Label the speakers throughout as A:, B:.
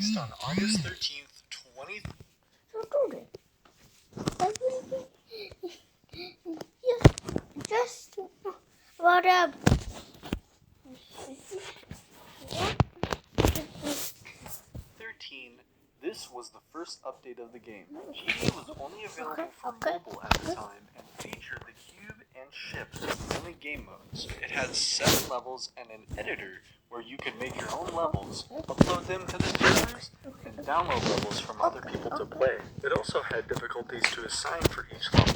A: released on August 13th, 20...
B: Just what up?
A: 13. This was the first update of the game. GD was only available for mobile at the time and featured the cube and ship as the only game modes. It had 7 levels and an editor where you could make your own levels, upload them to the servers, and download levels from other people to play. It also had difficulties to assign for each level,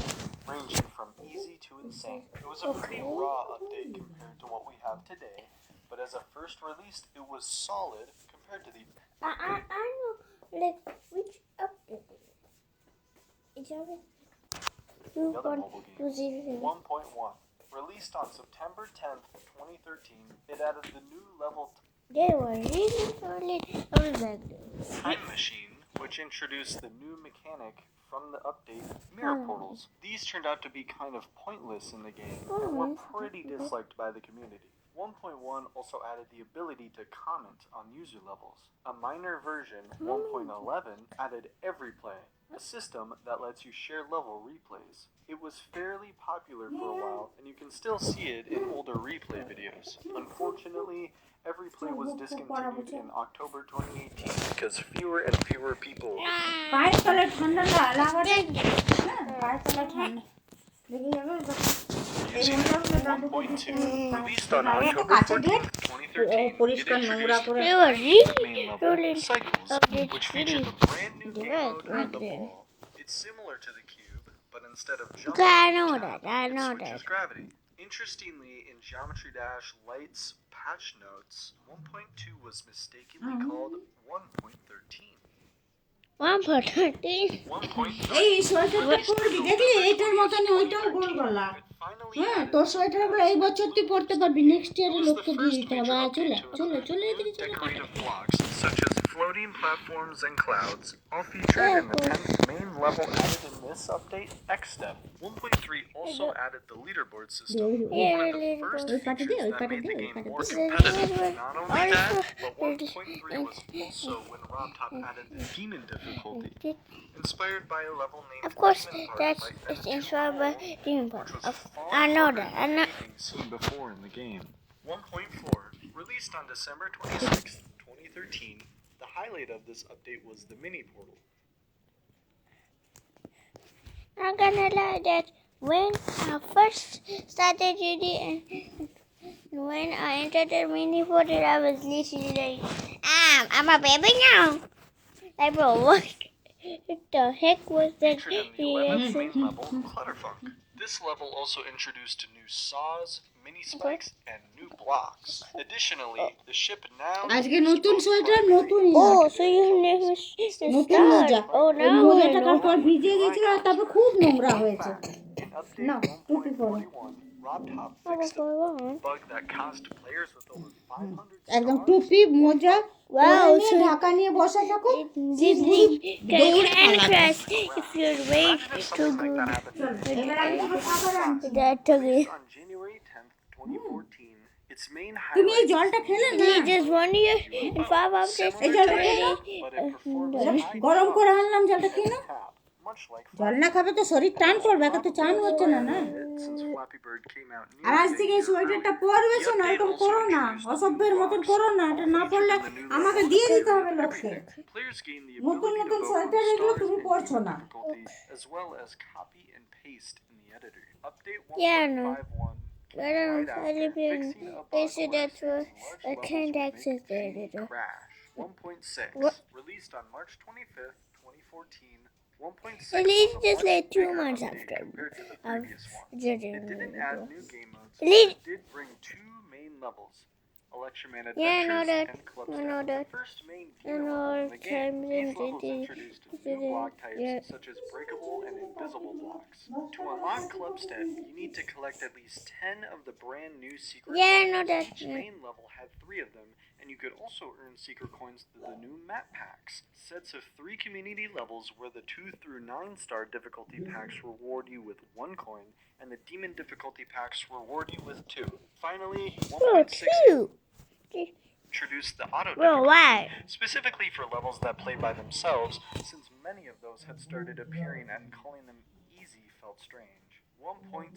A: ranging from easy to insane. It was a pretty raw update compared to what we have today, but as a first release, it was solid compared to the...
B: I know, like, which update is it?
A: The other mobile game, 1.1. Released on September 10th, 2013, it added the new level...
B: They were really solid back then.
A: Time Machine, which introduced the new mechanic from the update, Mirror Portals. These turned out to be kind of pointless in the game and were pretty disliked by the community. 1.1 also added the ability to comment on user levels. A minor version, 1.11, added Every Play, a system that lets you share level replays. It was fairly popular for a while, and you can still see it in older replay videos. Unfortunately, Every Play was discontinued in October 2018 because fewer and fewer people... Using 1.2, released on October 14th, 2013, it introduced the main level, Cycles, which featured the brand new game mode on the ball. It's similar to the cube, but instead of jumping, it switches gravity. Interestingly, in Geometry Dash Lite's patch notes, 1.2 was mistakenly called 1.13.
B: 1.13.
A: 1.3.
C: এই সোয়েটারটা পরবি দেখলি এটার মতন ওইটাও গোল গলা হ্যাঁ তোর সোয়েটারগুলো এই বছর তুই পরতে পারবি নেক্সট ইয়ারে লোককে দিয়ে দিতে হবে চলে চলে এদিকে চলে
A: Decorative blocks such as floating platforms and clouds, all featured in the 10th main level added in this update, X-Step. 1.3 also added the leaderboard system, one of the first features that made the game more competitive. Not only that, but 1.3 was also when RobTop added the demon difficulty, inspired by a level named
B: Of course,
A: Demon Park
B: that's
A: by
B: it's
A: Benedict
B: inspired by
A: Cole,
B: Demon
A: which
B: Park.
A: was far
B: I know
A: harder
B: that.
A: than anything seen before in the game. 1.4, released on December 26th, 2013, the highlight of this update was the mini portal.
B: I'm gonna lie that when I first started GD and when I entered the mini portal, I was literally like, I'm a baby now. Like, bro, what the heck was that
A: Featured in the 11th main
B: reaction?
A: level, Clutterfunk. This level also introduced new saws, mini spikes, and new blocks. Additionally, the ship now
C: আজকে
A: needs
C: নতুন
A: both
C: sweater
A: primary
C: নতুন
B: Oh, so you never
C: নতুন মোজা
B: start. Oh,
C: এই
B: now I
C: মোজাটা
B: know.
C: কালকে ভিজে গেছিল আর তারপর খুব নোংরা হয়েছে
A: In update
C: No, টুপি পরো
A: 1.41, RobTop
B: How
A: fixed
B: about
A: a
B: one?
A: bug that caused players with over 500
C: একদম
A: stars
C: টুপি মোজা
B: Wow,
C: পরে নিয়ে
B: so
C: ঢাকা নিয়ে বসে থাকো
B: this
C: বুড়ি
B: thing
C: দৌড়ে
B: can
C: পালাবে
B: crash if you wait
A: Imagine if
B: too
A: something like that
B: good.
A: happened
C: এবার আমি তোকে খাবার আনছি
B: That
A: Released on January 10th, 2014, its main
C: তুমি এই
A: highlight
C: জলটা খেলে না
B: He just 1 year and 5 hours
C: এই জলটা খেয়ে নাও
A: but it performs high
C: গরম করে
A: jumps
C: আনলাম জলটা খেয়ে নাও
A: tap, much like
C: জল না খাবে তো শরীর টান পড়বে একা তো চান হচ্ছে না না
A: since Flappy Bird came out
C: আর আজ থেকে এই সোয়েটারটা পরবে শোনো এরকম করো না অসভ্যের মতন করো না এটা না পরলে আমাকে দিয়ে দিতে হবে লোককে
A: Players gain the
C: নতুন
A: ability
C: নতুন
A: to vote
C: সোয়েটার
A: on
C: এগুলো
A: stars
C: তুমি
A: and
C: পরছো
A: demon
C: না
A: difficulty, as well as copy and paste in the editor. Update
B: Yeah, no.
A: 1.51
B: I don't know.
A: right
B: I
A: after
B: live in.
A: fixing a
B: They
A: bug
B: said
A: where
B: that's why
A: large
B: I
A: levels
B: can't
A: would
B: access
A: make
B: the
A: GD
B: editor.
A: crash. 1.6
B: What?
A: released on March 25th, 2014. 1.6
B: At least
A: was a
B: just
A: much
B: like 2
A: bigger
B: months
A: update
B: after
A: compared to the
B: of
A: previous one.
B: judging
A: It
B: the
A: didn't add
B: video.
A: new game modes,
B: At
A: but
B: least-
A: it did bring 2 main levels. Electroman
B: Yeah, I know
A: Adventures
B: that.
A: and Club
B: I know
A: Step.
B: that.
A: The first main
B: I
A: demon
B: know
A: level in the game.
B: times
A: These
B: and
A: levels
B: it-
A: introduced new
B: it-
A: block types
B: yeah.
A: such as breakable and invisible blocks. To unlock Club Step, you need to collect at least 10 of the brand new secret
B: Yeah, I
A: coins.
B: know that.
A: Each main level had 3 of them, and you could also earn secret coins through the new map packs. Sets of 3 community levels where the 2 through 9 star difficulty packs reward you with 1 coin, and the demon difficulty packs reward you with 2. Finally,
B: Oh,
A: 1.6
B: cute.
A: introduced the auto
B: Bro,
A: difficulty,
B: why?
A: specifically for levels that play by themselves, since many of those had started appearing and calling them easy felt strange. 1.7,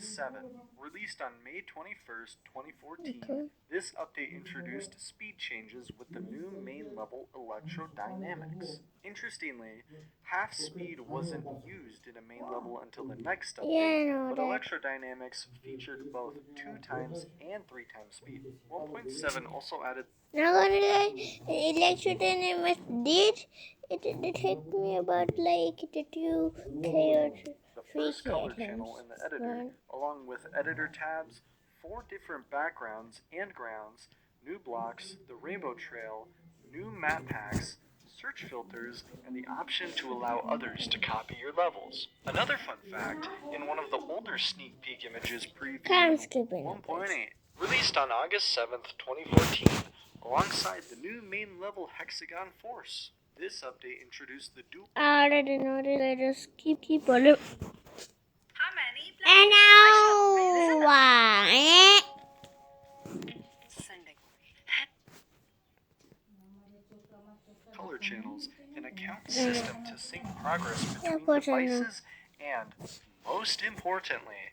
A: released on May 21st, 2014,
B: Okay.
A: this update introduced speed changes with the new main level electrodynamics. Interestingly, half speed wasn't used in a main level until the next update,
B: Yeah, I know
A: but
B: that.
A: electrodynamics featured both 2 times and 3 times speed. 1.7 also added
B: Now gonna like electrodynamics did take me about like the 2K or
A: the
B: 3K
A: first color
B: at
A: channel
B: least.
A: in the editor, along with editor tabs, 4 different backgrounds and grounds, new blocks, the rainbow trail, new map packs, search filters, and the option to allow others to copy your levels. Another fun fact, in one of the older sneak peek images
B: Can't
A: previewing
B: skip it.
A: 1.8, released on August 7th, 2014, alongside the new main level Hexagon Force. This update introduced the dual
B: I already know that. I just keep on it.
D: How many?
B: And now why?
D: Sending.
A: color channels, an account system to sync progress
B: Yeah,
A: between
B: of course I know.
A: devices, and, most importantly,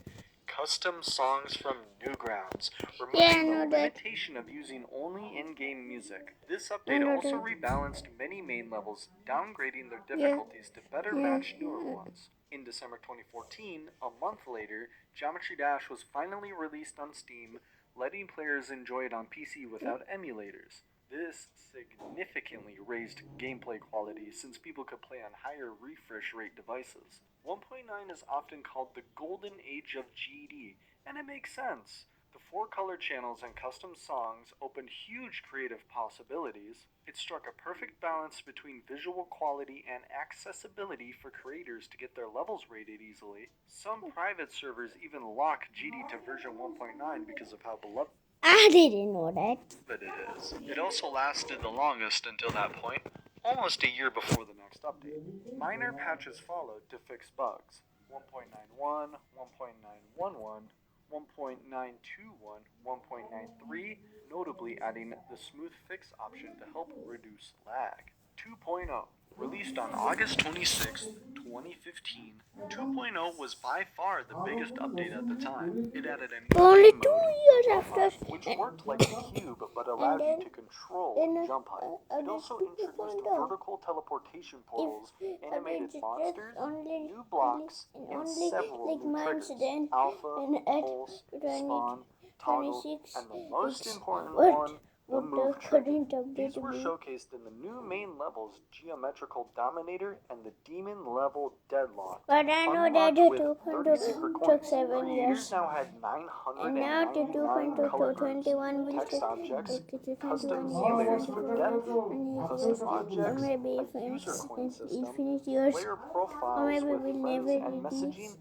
A: custom songs from Newgrounds, removing
B: Yeah, I know
A: the
B: that.
A: limitation of using only in-game music. This update
B: know
A: also
B: that.
A: rebalanced many main levels, downgrading their difficulties to better match newer ones. In December 2014, a month later, Geometry Dash was finally released on Steam, letting players enjoy it on PC without emulators. This significantly raised gameplay quality since people could play on higher refresh rate devices. 1.9 is often called the golden age of GD, and it makes sense. The 4 color channels and custom songs opened huge creative possibilities. It struck a perfect balance between visual quality and accessibility for creators to get their levels rated easily. Some private servers even lock GD to version 1.9 because of how beloved
B: I didn't know that.
A: it is. It also lasted the longest until that point, almost a year before the next update. Minor patches followed to fix bugs. 1.91, 1.911, 1.921, 1.93, notably adding the smooth fix option to help reduce lag. 2.0, released on August 26, 2015, 2.0 was by far the biggest update at the time. It added a new
B: Only
A: game
B: 2
A: mode,
B: years
A: Jump
B: after.
A: Up, which worked like a cube but allowed you to control jump height. It also introduced vertical teleportation portals, animated monsters, new blocks, and several new triggers: Alpha, Pulse, Spawn, Toggle, and the most important one, the Move Trigger. These were showcased in the new main levels Geometrical Dominator and the Demon level Deadlock.
B: But I know that
A: Unlocked
B: the
A: with 30 secret
B: 2.2
A: coins,
B: took 7
A: creators
B: years.
A: now had
B: And now the
A: 999 color
B: 2.2
A: groups,
B: 21 will
A: text
B: take
A: objects,
B: like the
A: custom
B: 21
A: Z layers for
B: years
A: depth,
B: and
A: custom objects,
B: or maybe
A: a
B: if
A: user
B: it's
A: coin system,
B: infinite years,
A: player
B: or
A: profiles
B: maybe
A: with
B: we'll
A: friends
B: never
A: and messaging,
B: release.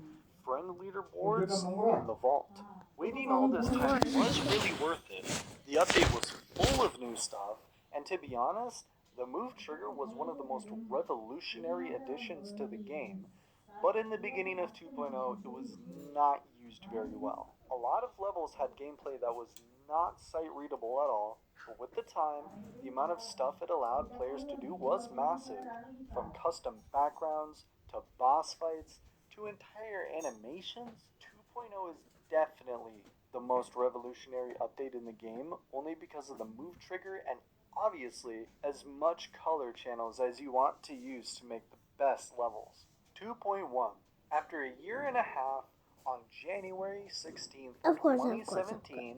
A: friend leaderboards, and the vault. Waiting all this time was really worth it. The update was full of new stuff, and to be honest, the Move Trigger was one of the most revolutionary additions to the game. But in the beginning of 2.0, it was not used very well. A lot of levels had gameplay that was not sight readable at all, but with the time, the amount of stuff it allowed players to do was massive. From custom backgrounds, to boss fights, to entire animations, 2.0 is definitely the most revolutionary update in the game, only because of the Move Trigger and obviously as much color channels as you want to use to make the best levels. 2.1. After a year and a half, on January 16th,
B: Of course.
A: 2017,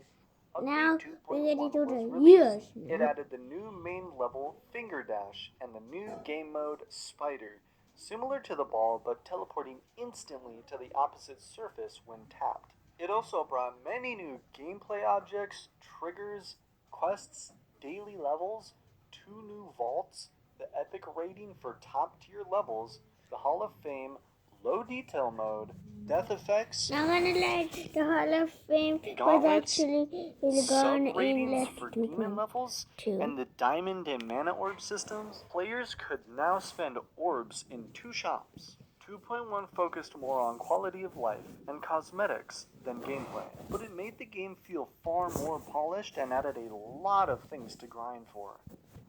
B: Now
A: Update
B: we
A: 2.1
B: get into
A: was
B: the
A: released.
B: years.
A: It added the new main level Finger Dash and the new game mode Spider, similar to the ball but teleporting instantly to the opposite surface when tapped. It also brought many new gameplay objects, triggers, quests, daily levels, 2 new vaults, the epic rating for top tier levels, the Hall of Fame, low detail mode, death effects,
B: Not gonna lie, the Hall of Fame was
A: gauntlets,
B: actually
A: sub
B: gone in
A: ratings
B: left
A: for demon levels,
B: 2.2.
A: and the diamond and mana orb systems. Players could now spend orbs in 2 shops. 2.1 focused more on quality of life and cosmetics than gameplay, but it made the game feel far more polished and added a lot of things to grind for.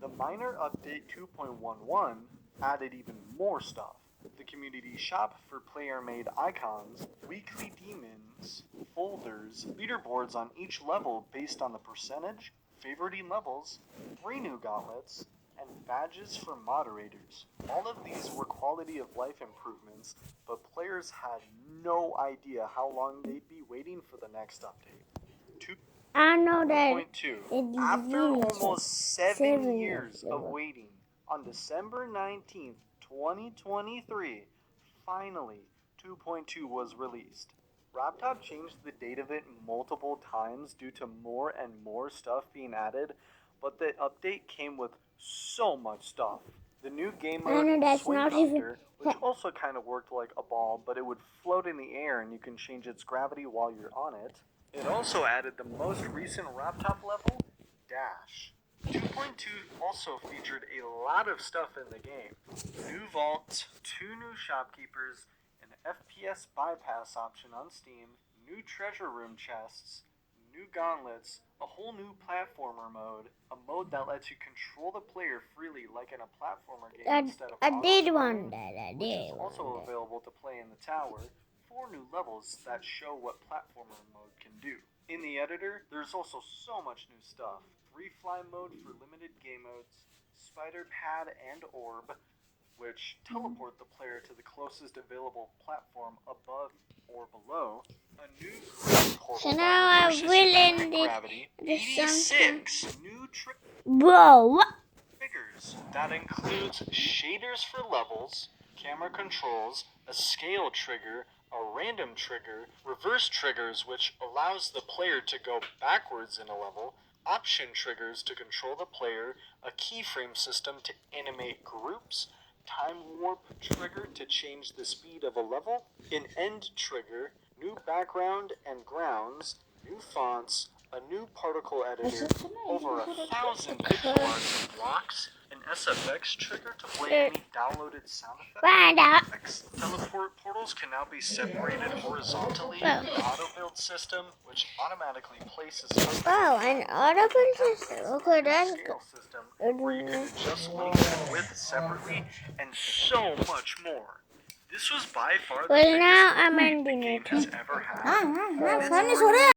A: The minor update 2.11 added even more stuff. The community shop for player-made icons, weekly demons, folders, leaderboards on each level based on the percentage, favoriting levels, 3 new gauntlets, and badges for moderators. All of these were quality of life improvements, but players had no idea how long they'd be waiting for the next update.
B: I know that
A: 2.2.
B: it's
A: After
B: really
A: almost 7 years of waiting, on December 19th, 2023, finally 2.2 was released. Raptop changed the date of it multiple times due to more and more stuff being added, but the update came with so much stuff. The new game
B: I know
A: mode,
B: that's
A: Swing
B: not even-
A: Copter, which also kind of worked like a ball, but it would float in the air and you can change its gravity while you're on it. It also added the most recent Raptop level, Dash. 2.2 also featured a lot of stuff in the game. New vaults, 2 new shopkeepers, an FPS bypass option on Steam, new treasure room chests, new gauntlets, a whole new platformer mode, a mode that lets you control the player freely like in a platformer game instead of
B: I did
A: auto-scrolling,
B: want that. I
A: which is
B: did.
A: also available to play in the tower, 4 new levels that show what platformer mode can do. In the editor, there's also so much new stuff. Free fly mode for limited game modes, spider pad and orb, which teleport the player to the closest available platform above or below, a new grid portal
B: So now
A: that
B: I
A: reverses
B: will
A: your
B: end it.
A: gravity,
B: The
A: 86 new
B: Bro, what?
A: triggers. That includes shaders for levels, camera controls, a scale trigger, a random trigger, reverse triggers which allows the player to go backwards in a level, option triggers to control the player, a keyframe system to animate groups, time warp trigger to change the speed of a level, an end trigger, new background and grounds, new fonts, a new particle editor, over 1,000 pixel arts and blocks, an SFX trigger to play any downloaded sound effects.
B: Find out.
A: Teleport portals can now be separated horizontally in the auto-build system, which automatically places
B: Oh, an audible system. Okay, that's good.
A: scale system, where you can adjust length and width separately, and so much more. This was by far the
B: Well,
A: biggest
B: now I'm
A: update the
B: ending
A: game
B: it.
A: has ever had.
C: Funny, sorry.